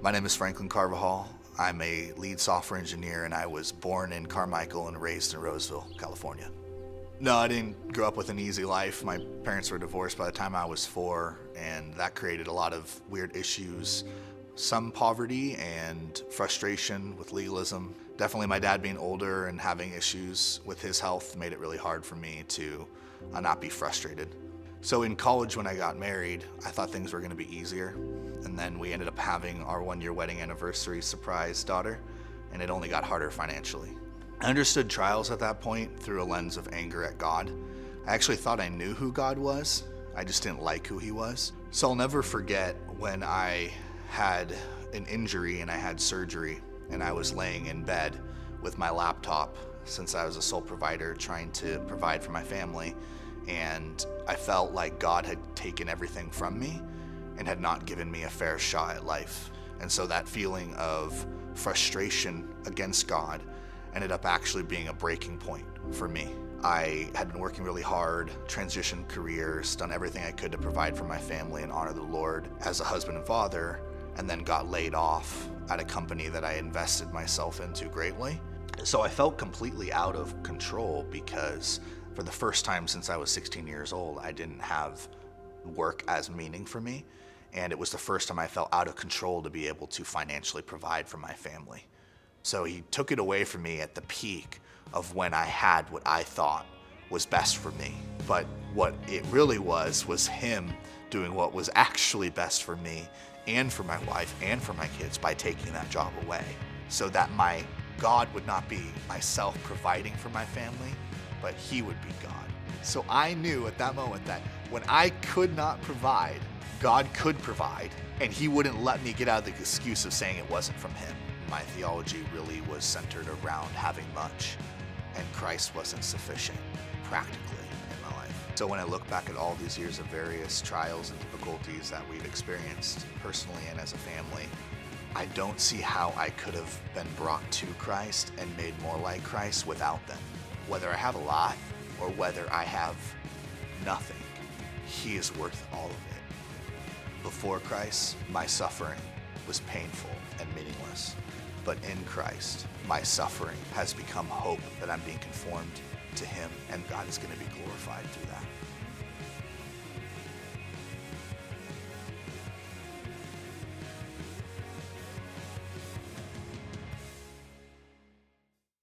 My name is Franklin Carvajal. I'm a lead software engineer, and I was born in Carmichael and raised in Roseville, California. No, I didn't grow up with an easy life. My parents were divorced by the time I was 4, and that created a lot of weird issues. Some poverty and frustration with legalism. Definitely my dad being older and having issues with his health made it really hard for me to not be frustrated. So in college when I got married, I thought things were going to be easier. And then we ended up having our 1-year wedding anniversary surprise daughter, and it only got harder financially. I understood trials at that point through a lens of anger at God. I actually thought I knew who God was. I just didn't like who he was. So I'll never forget when I had an injury and I had surgery and I was laying in bed with my laptop since I was a sole provider trying to provide for my family, and I felt like God had taken everything from me and had not given me a fair shot at life. And so that feeling of frustration against God ended up actually being a breaking point for me. I had been working really hard, transitioned careers, done everything I could to provide for my family and honor the Lord as a husband and father, and then got laid off at a company that I invested myself into greatly. So I felt completely out of control because for the first time since I was 16 years old, I didn't have work as meaning for me. And it was the first time I felt out of control to be able to financially provide for my family. So he took it away from me at the peak of when I had what I thought was best for me. But what it really was him doing what was actually best for me and for my wife and for my kids by taking that job away. So that my God would not be myself providing for my family, but he would be God. So I knew at that moment that when I could not provide, God could provide, and he wouldn't let me get out of the excuse of saying it wasn't from him. My theology really was centered around having much, and Christ wasn't sufficient practically in my life. So when I look back at all these years of various trials and difficulties that we've experienced personally and as a family, I don't see how I could have been brought to Christ and made more like Christ without them. Whether I have a lot or whether I have nothing, he is worth all of it. Before Christ, my suffering was painful and meaningless. But in Christ, my suffering has become hope that I'm being conformed to him, and God is going to be glorified through that.